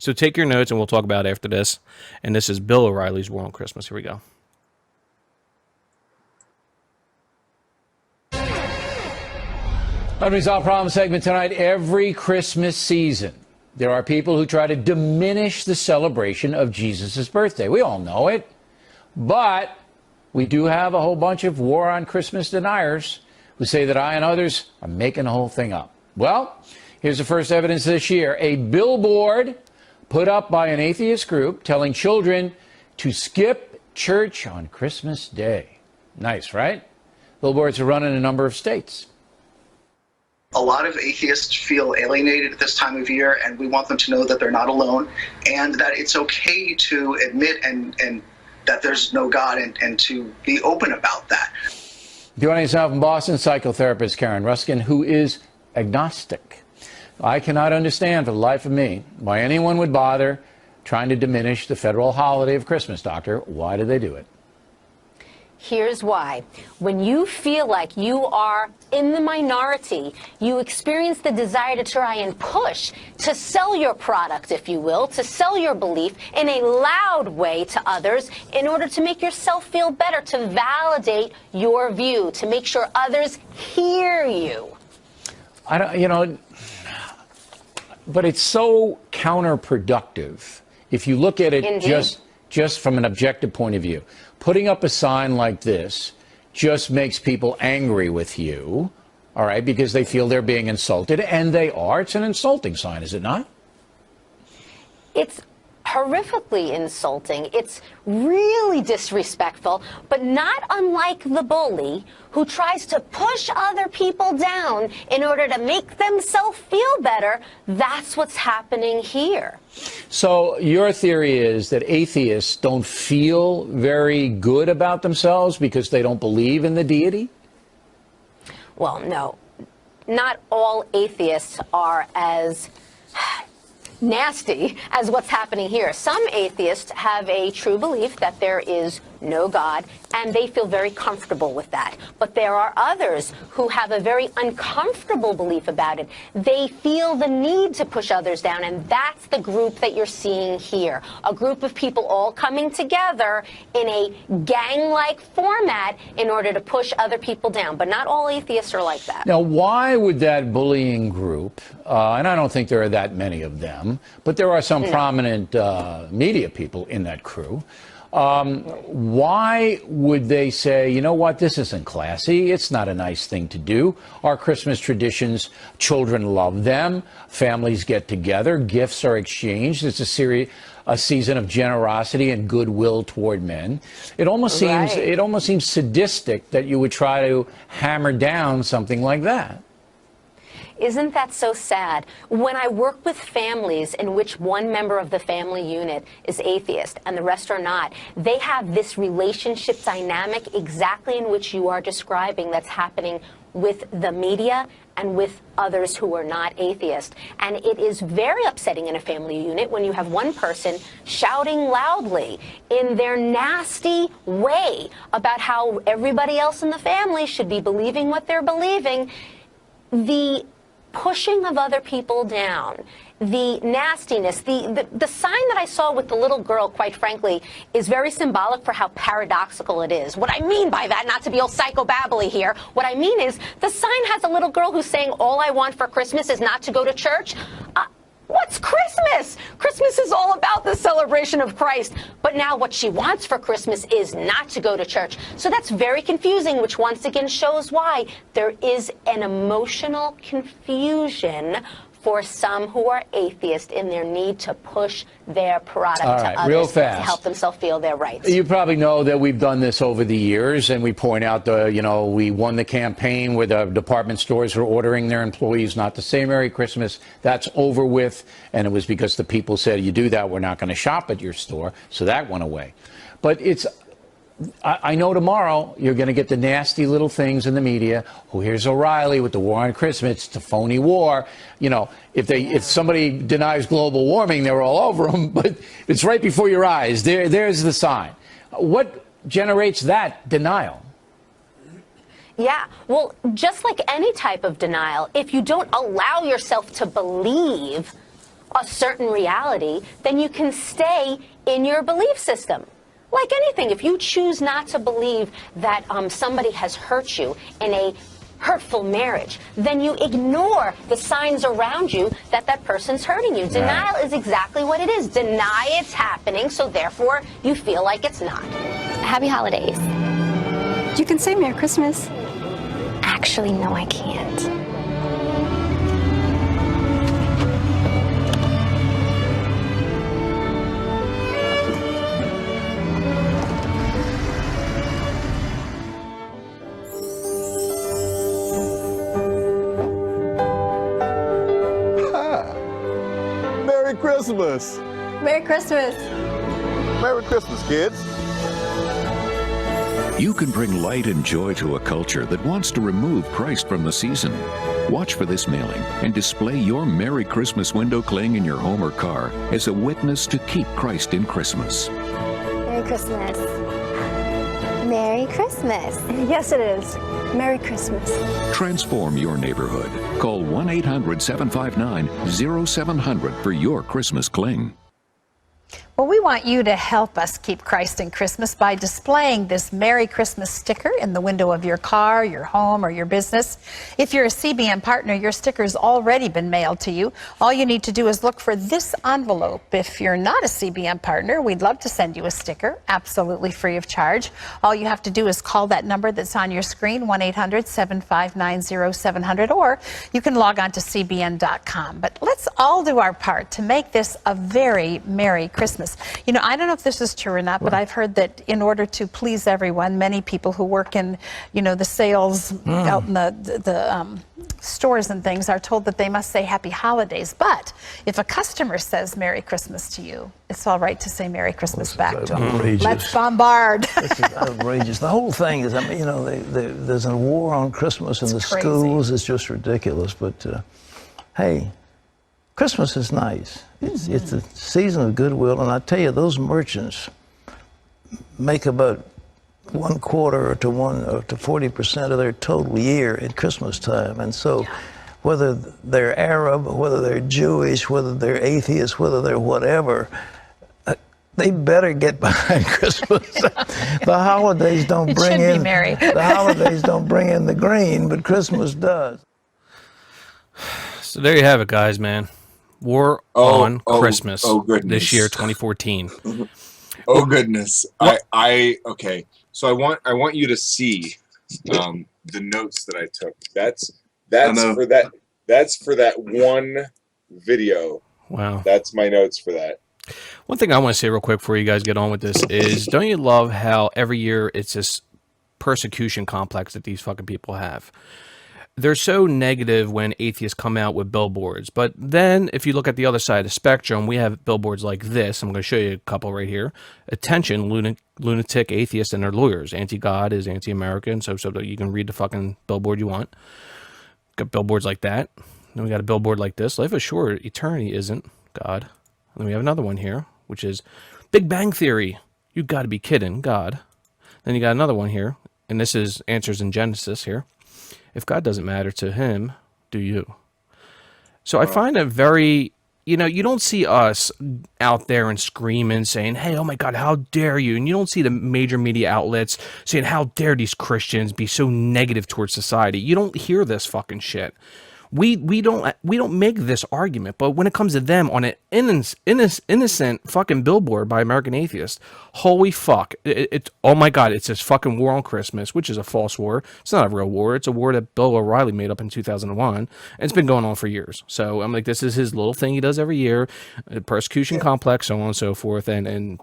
So take your notes and we'll talk about it after this. And this is Bill O'Reilly's War on Christmas. Here we go. Unresolved Problem segment tonight. Every Christmas season, there are people who try to diminish the celebration of Jesus' birthday. We all know it. But we do have a whole bunch of War on Christmas deniers who say that I and others are making the whole thing up. Well, here's the first evidence this year. A billboard put up by an atheist group telling children to skip church on Christmas Day. Nice, right? Billboards are run in a number of states. A lot of atheists feel alienated at this time of year, and we want them to know that they're not alone and that it's okay to admit and that there's no God and to be open about that. Joining us now from Boston, psychotherapist Karen Ruskin, who is agnostic. I cannot understand for the life of me why anyone would bother trying to diminish the federal holiday of Christmas, Doctor. Why do they do it? Here's why. When you feel like you are in the minority, you experience the desire to try and push, to sell your product, if you will, to sell your belief in a loud way to others in order to make yourself feel better, to validate your view, to make sure others hear you. I don't, but it's so counterproductive if you look at it. Indeed. Just from an objective point of view. Putting up a sign like this just makes people angry with you, all right, because they feel they're being insulted, and they are. It's an insulting sign, is it not? It's horrifically insulting. It's really disrespectful, but not unlike the bully who tries to push other people down in order to make themselves feel better. That's what's happening here. So your theory is that atheists don't feel very good about themselves because they don't believe in the deity? Well, no. Not all atheists are as nasty as what's happening here. Some atheists have a true belief that there is no God, and they feel very comfortable with that. But there are others who have a very uncomfortable belief about it. They feel the need to push others down, and that's the group that you're seeing here. A group of people all coming together in a gang-like format in order to push other people down. But not all atheists are like that. Now, why would that bullying group, and I don't think there are that many of them, but there are some prominent media people in that crew, why would they say, you know what, this isn't classy, it's not a nice thing to do? Our Christmas traditions, children love them, families get together, gifts are exchanged, it's a season of generosity and goodwill toward men. It almost seems sadistic that you would try to hammer down something like that. Isn't that so sad? When I work with families in which one member of the family unit is atheist and the rest are not, they have this relationship dynamic exactly in which you are describing that's happening with the media and with others who are not atheist. And it is very upsetting in a family unit when you have one person shouting loudly in their nasty way about how everybody else in the family should be believing what they're believing. The pushing of other people down, the nastiness, the sign that I saw with the little girl, quite frankly, is very symbolic for how paradoxical it is. What I mean by that, not to be all psychobabbly here, what I mean is the sign has a little girl who's saying, all I want for Christmas is not to go to church. What's Christmas? Christmas is all about the celebration of Christ. But now what she wants for Christmas is not to go to church. So that's very confusing, which once again shows why there is an emotional confusion for some who are atheist in their need to push their product to others to help themselves feel their rights. You probably know that we've done this over the years, and we point out we won the campaign where the department stores were ordering their employees not to say Merry Christmas. That's over with, and it was because the people said, you do that, we're not going to shop at your store, so that went away. But I know tomorrow you're going to get the nasty little things in the media. Oh, here's O'Reilly with the war on Christmas. It's a phony war. You know, if somebody denies global warming, they're all over them. But it's right before your eyes. There's the sign. What generates that denial? Yeah, well, just like any type of denial, if you don't allow yourself to believe a certain reality, then you can stay in your belief system. Like anything, if you choose not to believe that somebody has hurt you in a hurtful marriage, then you ignore the signs around you that that person's hurting you. Denial is exactly what it is. Deny it's happening, so therefore you feel like it's not. Happy holidays. You can say Merry Christmas. Actually, no, I can't. Merry Christmas! Merry Christmas. Merry Christmas, kids! You can bring light and joy to a culture that wants to remove Christ from the season. Watch for this mailing and display your Merry Christmas window cling in your home or car as a witness to keep Christ in Christmas. Merry Christmas. Merry Christmas. Yes, it is. Merry Christmas. Transform your neighborhood. Call 1-800-759-0700 for your Christmas cling. Well, we want you to help us keep Christ in Christmas by displaying this Merry Christmas sticker in the window of your car, your home, or your business. If you're a CBN partner, your sticker's already been mailed to you. All you need to do is look for this envelope. If you're not a CBN partner, we'd love to send you a sticker, absolutely free of charge. All you have to do is call that number that's on your screen, 1-800-759-0700, or you can log on to cbn.com. But let's all do our part to make this a very Merry Christmas. You know, I don't know if this is true or not, but I've heard that in order to please everyone, many people who work in, you know, the sales out in the stores and things are told that they must say Happy Holidays. But if a customer says Merry Christmas to you, it's all right to say Merry Christmas back to them. Outrageous. Let's bombard. This is outrageous. The whole thing is, I mean, you know, there's a war on Christmas in the crazy. schools. It's just ridiculous. But hey, Christmas is nice. It's a season of goodwill, and I tell you, those merchants make about 1/4 to 40% of their total year at Christmas time. And so, whether they're Arab, whether they're Jewish, whether they're atheists, whether they're whatever, they better get behind Christmas. The holidays don't bring should be in merry. the holidays don't bring in the green, but Christmas does. So there you have it, guys, man. War on Christmas goodness. this year, 2014. Oh goodness. Okay. So I want you to see the notes that I took. That's for that one video. Wow. That's my notes for that. One thing I want to say real quick before you guys get on with this is, don't you love how every year it's this persecution complex that these fucking people have? They're so negative when atheists come out with billboards. But then if you look at the other side of the spectrum, we have billboards like this. I'm going to show you a couple right here. Attention, lunatic atheists and their lawyers. Anti-God is anti-American, so you can read the fucking billboard you want. Got billboards like that. Then we got a billboard like this. Life is short, eternity isn't. God. And then we have another one here, which is Big Bang Theory. You got to be kidding, God. Then you got another one here, and this is Answers in Genesis here. If God doesn't matter to him, do you? So I find it very, you know, you don't see us out there and screaming, saying, hey, oh my God, how dare you? And you don't see the major media outlets saying, how dare these Christians be so negative towards society? You don't hear this fucking shit. We don't make this argument, but when it comes to them on an innocent fucking billboard by American atheists, holy fuck! It's oh my God! It's this fucking war on Christmas, which is a false war. It's not a real war. It's a war that Bill O'Reilly made up in 2001, and it's been going on for years. So I'm like, this is his little thing he does every year, persecution complex, so on and so forth, and.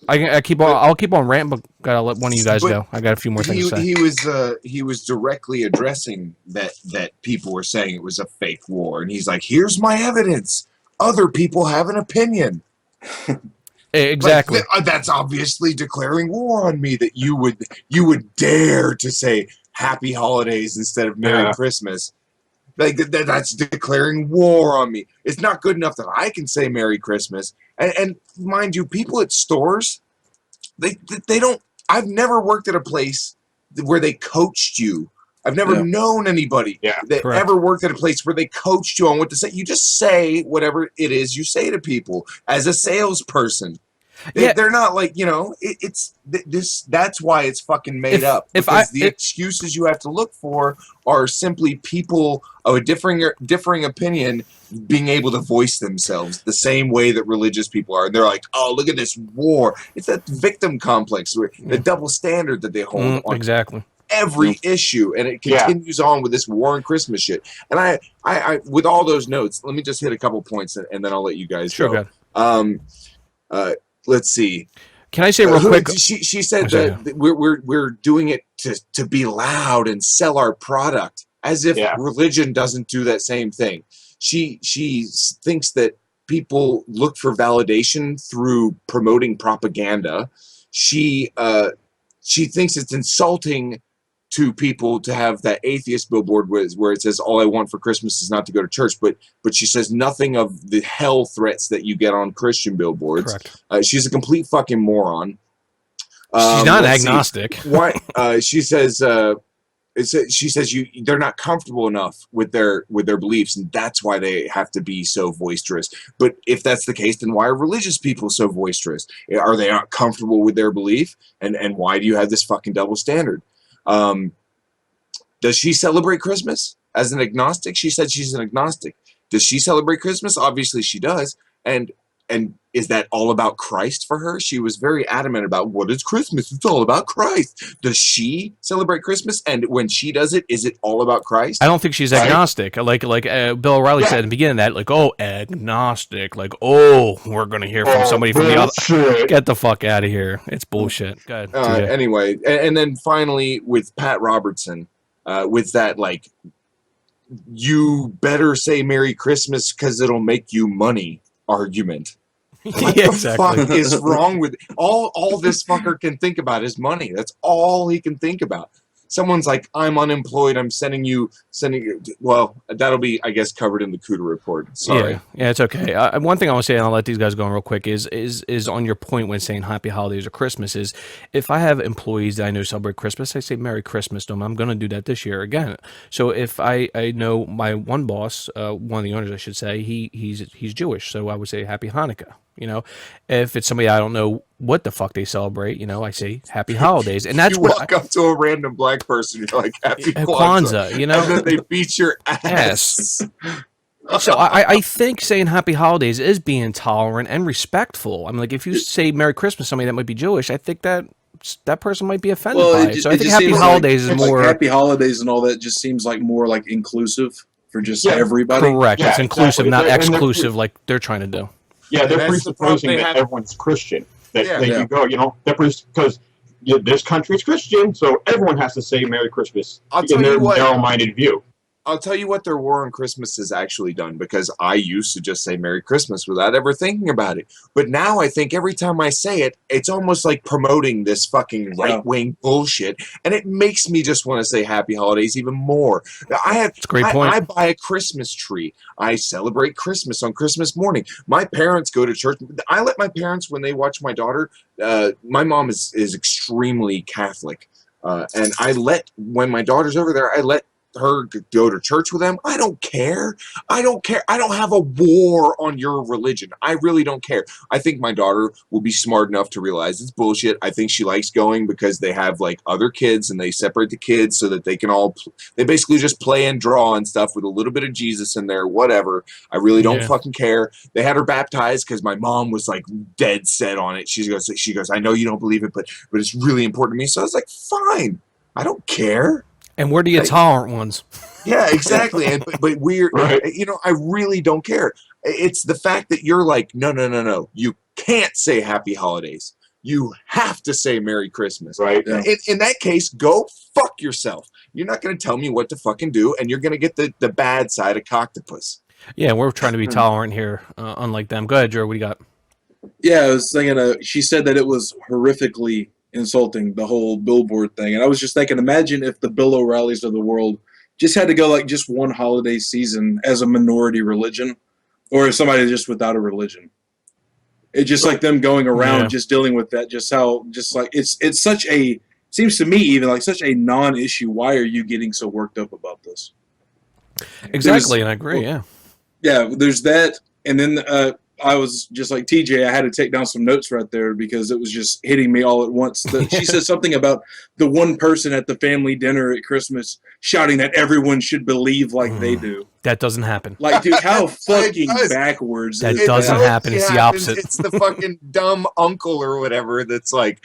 I'll keep on ranting, but gotta let one of you guys go. I got a few more things to say. He was directly addressing that people were saying it was a fake war, and he's like, "Here's my evidence. Other people have an opinion." Exactly. Like, that's obviously declaring war on me. That you would dare to say Happy Holidays instead of Merry Christmas. Like that's declaring war on me. It's not good enough that I can say Merry Christmas. And mind you, people at stores, they don't. I've never worked at a place where they coached you I've never known anybody that ever worked at a place where they coached you on what to say. You just say whatever it is you say to people as a salesperson. They're not like, that's why it's fucking made up. Because the excuses you have to look for are simply people of a differing opinion being able to voice themselves the same way that religious people are. And they're like, oh, look at this war. It's that victim complex, the double standard that they hold on exactly every issue, and it continues on with this war and Christmas shit. And I with all those notes, let me just hit a couple points, and then I'll let you guys go. Let's see. Can I say real quick? She said that we're doing it to be loud and sell our product, as if religion doesn't do that same thing. She thinks that people look for validation through promoting propaganda. She thinks it's insulting to people to have that atheist billboard where it says, all I want for Christmas is not to go to church. But she says nothing of the hell threats that you get on Christian billboards. Correct. She's a complete fucking moron. She's not agnostic. Why? She says they're not comfortable enough with their beliefs, and that's why they have to be so boisterous. But if that's the case, then why are religious people so boisterous? Are they not comfortable with their belief? And why do you have this fucking double standard? Does she celebrate Christmas as an agnostic? She said she's an agnostic. Does she celebrate Christmas? Obviously she does. And is that all about Christ for her? She was very adamant about what is Christmas? It's all about Christ. Does she celebrate Christmas? And when she does it, is it all about Christ? I don't think she's agnostic. Like Bill O'Reilly said at the beginning of that, like, oh, agnostic. Like, oh, we're going to hear from somebody from the other. Get the fuck out of here. It's bullshit. Go ahead. Anyway, and then finally with Pat Robertson, with that, like, you better say Merry Christmas because it'll make you money argument. What the fuck is wrong with all this fucker can think about is money. That's all he can think about. Someone's like, I'm unemployed, I'm sending you well, that'll be, I guess, covered in the CUDA report. Sorry. Yeah, it's okay. One thing I want to say, and I'll let these guys go in real quick, is on your point when saying happy holidays or Christmas, is if I have employees that I know celebrate Christmas, I say Merry Christmas to them. I'm going to do that this year again. So if I know my one boss, one of the owners I should say, he's Jewish, so I would say Happy Hanukkah. If it's somebody I don't know what the fuck they celebrate, I say Happy Holidays, and that's you walk up to a random black person, you're like Happy Kwanzaa, and then they beat your ass. So I think saying Happy Holidays is being tolerant and respectful. I mean, like if you say Merry Christmas to somebody that might be Jewish, I think that person might be offended by it. So I think Happy Holidays is more Happy Holidays and all that just seems like more like inclusive for just everybody. Correct. It's inclusive, not exclusive, like they're trying to do. Yeah, they're presupposing that everyone's Christian. You go, because this country's Christian, so everyone has to say Merry Christmas in their narrow-minded view. I'll tell you what their war on Christmas has actually done, because I used to just say Merry Christmas without ever thinking about it. But now I think every time I say it, it's almost like promoting this fucking right-wing bullshit, and it makes me just want to say Happy Holidays even more. That's a great point. I buy a Christmas tree. I celebrate Christmas on Christmas morning. My parents go to church. I let my parents, when they watch my daughter, my mom is extremely Catholic, and when my daughter's over there, I let her go to church with them. I don't care. I don't have a war on your religion. I really don't care. I think my daughter will be smart enough to realize it's bullshit. I think she likes going because they have like other kids and they separate the kids so that they can they basically just play and draw and stuff with a little bit of Jesus in there, whatever. I really don't fucking care. They had her baptized because my mom was like dead set on it. She goes, I know you don't believe it, but it's really important to me. So I was like, fine. I don't care. And we're the tolerant ones. Yeah, exactly. But we're, I really don't care. It's the fact that you're like, no. You can't say Happy Holidays. You have to say Merry Christmas. Right. Yeah. In that case, go fuck yourself. You're not going to tell me what to fucking do, and you're going to get the bad side of cocktopus. Yeah, we're trying to be tolerant here, unlike them. Go ahead, Joe. What do you got? Yeah, I was thinking, she said that it was horrifically insulting, the whole billboard thing, and I was just thinking, imagine if the Bill O'Reillys of the world just had to go like just one holiday season as a minority religion, or if somebody just without a religion. It's just like them going around just dealing with that, just like it's such a seems to me even like such a non-issue. Why are you getting so worked up about this? Exactly, and I agree. Yeah. Yeah, there's that, and then I was just like TJ. I had to take down some notes right there because it was just hitting me all at once. She said something about the one person at the family dinner at Christmas shouting that everyone should believe like they do. That doesn't happen. Like, dude, how fucking backwards. That doesn't happen. It's the opposite. It's the fucking dumb uncle or whatever that's like,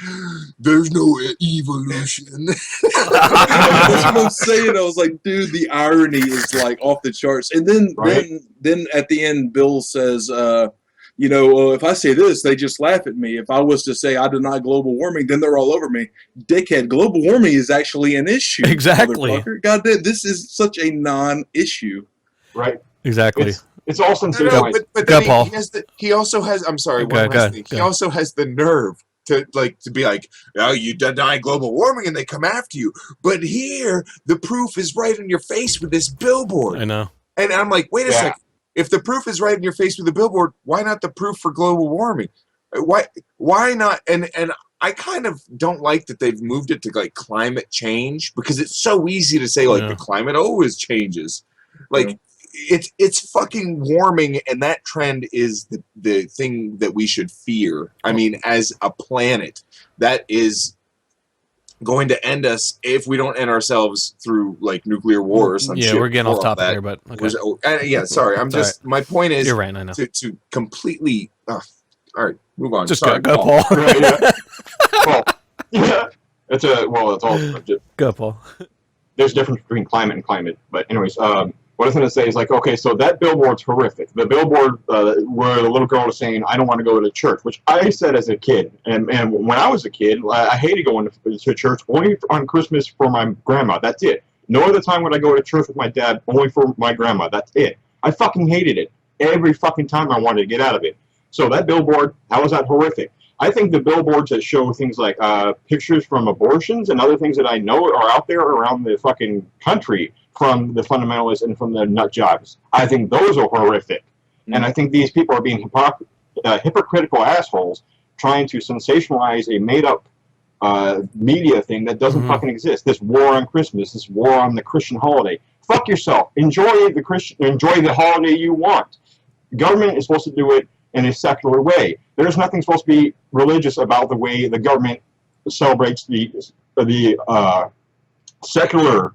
there's no evolution. That's what I'm saying. I was like, dude, the irony is like off the charts. And then at the end, Bill says, if I say this, they just laugh at me. If I was to say I deny global warming, then they're all over me. Dickhead, global warming is actually an issue. Exactly. God damn, this is such a non-issue. Right. Exactly. It's all sensationalized. No, but then he also has. I'm sorry. One last thing. He also has the nerve to be like, oh, you deny global warming and they come after you. But here, the proof is right in your face with this billboard. I know. And I'm like, wait a second. If the proof is right in your face with the billboard, why not the proof for global warming? Why not? And I kind of don't like that they've moved it to like climate change, because it's so easy to say like the climate always changes. Like it's fucking warming, and that trend is the thing that we should fear. I mean, as a planet, that is going to end us if we don't end ourselves through like nuclear war or some shit. Yeah, we're getting off topic here, but yeah, sorry. I'm just my point is you're right. I know to completely. All right, move on. Just sorry, go, Paul. Well, yeah, it's all. Go, Paul. There's a difference between climate and climate, but anyways, what I was going to say is like, okay, so that billboard's horrific. The billboard where the little girl was saying, I don't want to go to church, which I said as a kid. And when I was a kid, I hated going to church only on Christmas for my grandma. That's it. No other time would I go to church with my dad, only for my grandma. That's it. I fucking hated it. Every fucking time I wanted to get out of it. So that billboard, how was that horrific? I think the billboards that show things like pictures from abortions and other things that I know are out there around the fucking country from the fundamentalists and from the nut jobs, I think those are horrific. And I think these people are being hypocritical assholes trying to sensationalize a made-up media thing that doesn't fucking exist. This war on Christmas, this war on the Christian holiday. Fuck yourself. Enjoy the holiday you want. Government is supposed to do it in a secular way. There's nothing supposed to be religious about the way the government celebrates the secular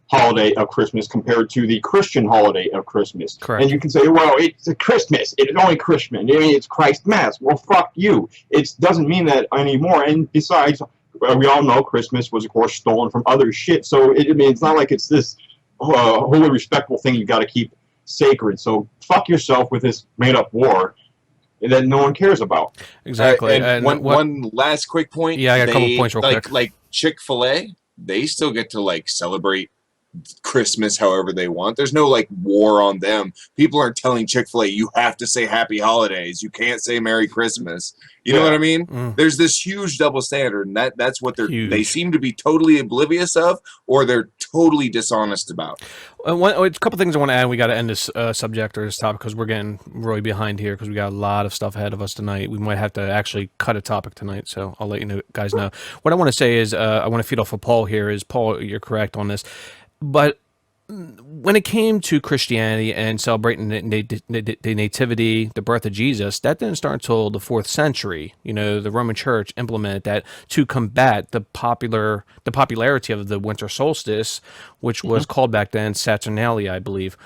holiday of Christmas compared to the Christian holiday of Christmas. Correct. And you can say, well, it's a Christmas. It's only Christmas. I mean, it's Christ Mass. Well, fuck you. It doesn't mean that anymore. And besides, we all know Christmas was, of course, stolen from other shit. So, it's not like it's this wholly respectful thing you got to keep sacred. So, fuck yourself with this made-up war that no one cares about. Exactly. And one last quick point. Yeah, I got a couple points real quick. Like Chick-fil-A, they still get to like celebrate Christmas however they want. There's no like war on them. People aren't telling Chick-fil-A you have to say Happy Holidays, you can't say Merry Christmas. You know what I mean? There's this huge double standard, and that's what they seem to be totally oblivious of, or they're totally dishonest about. A couple things I want to add. We got to end this subject or this topic because we're getting really behind here because we got a lot of stuff ahead of us tonight. We might have to actually cut a topic tonight, so I'll let you guys know. What I want to say is I want to feed off of Paul here. Is Paul, you're correct on this. But when it came to Christianity and celebrating the nativity, the birth of Jesus, that didn't start until the 4th century. The Roman Church implemented that to combat the popularity of the winter solstice, which was called back then Saturnalia, I believe.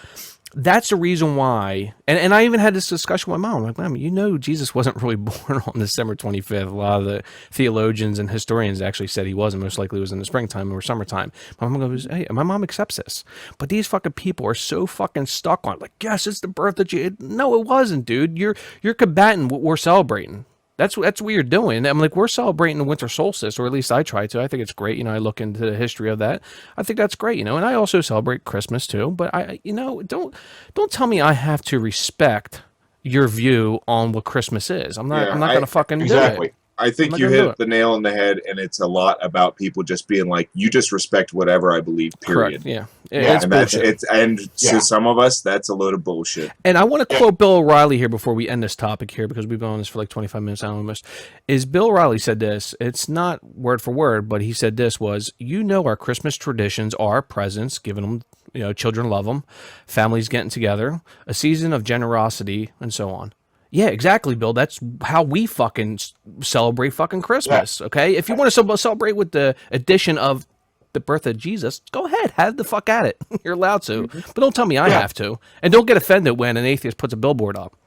That's the reason why, and I even had this discussion with my mom. I'm like, Mom, Jesus wasn't really born on December 25th. A lot of the theologians and historians actually said he wasn't. Most likely it was in the springtime or summertime. My mom goes, hey, my mom accepts this. But these fucking people are so fucking stuck on it. Like, yes, it's the birth of Jesus. No, it wasn't, dude. You're combating what we're celebrating. That's what you're doing. I'm like, we're celebrating the winter solstice, or at least I try to. I think it's great. I look into the history of that. I think that's great. And I also celebrate Christmas too. But don't tell me I have to respect your view on what Christmas is. I'm not going to fucking do it. I think you hit the nail on the head, and it's a lot about people just being like, you just respect whatever I believe, period. Correct. Yeah. Yeah, It's bullshit. To some of us, that's a load of bullshit. And I want to quote Bill O'Reilly here before we end this topic here, because we've been on this for like 25 minutes almost. Is Bill O'Reilly said this, it's not word for word, but he said this was, our Christmas traditions are presents, giving them, children love them, families getting together, a season of generosity, and so on. Yeah, exactly, Bill. That's how we fucking celebrate fucking Christmas, okay? If you want to celebrate with the addition of the birth of Jesus, go ahead. Have the fuck at it. You're allowed to. But don't tell me I have to. And don't get offended when an atheist puts a billboard up,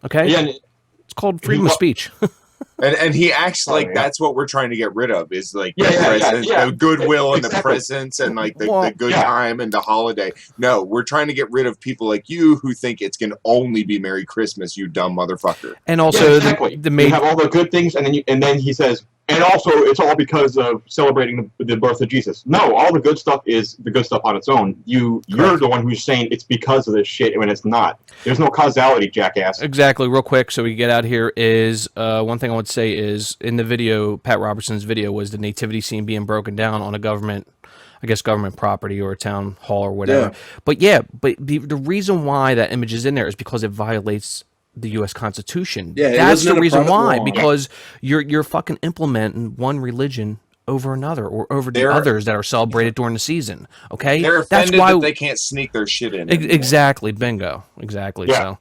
okay? Yeah, it's called freedom of speech. And he acts like that's what we're trying to get rid of, is like the goodwill and the presents and like the good time and the holiday. No, we're trying to get rid of people like you who think it's can only be Merry Christmas, you dumb motherfucker. And also you have all the good things, and then he says, and also it's all because of celebrating the birth of Jesus. No, all the good stuff is the good stuff on its own. You're the one who's saying it's because of this shit when it's not. There's no causality, jackass. Exactly. Real quick, so we get out here is one thing I would say is in the video, Pat Robertson's video was the nativity scene being broken down on a government property or a town hall or whatever. Yeah. But the reason why that image is in there is because it violates the U.S. Constitution. Yeah, that's the reason why. Because you're fucking implementing one religion over another or over the others that are celebrated during the season. Okay, they're offended that's why that they can't sneak their shit in. Exactly, bingo, exactly. Yeah. So,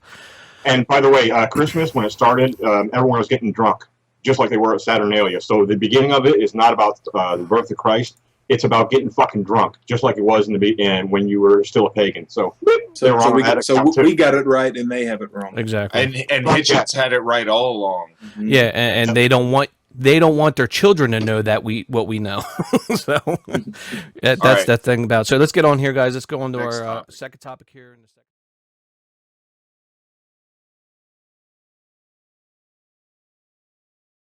and by the way, Christmas when it started, everyone was getting drunk, just like they were at Saturnalia. So the beginning of it is not about the birth of Christ. It's about getting fucking drunk, just like it was in the beginning when you were still a pagan. So we got it right, and they have it wrong. Exactly. And Hitchens had it right all along. Mm-hmm. Yeah, and they don't want their children to know what we know. So that's that thing about. So let's get on here, guys. Let's go on to our second topic here.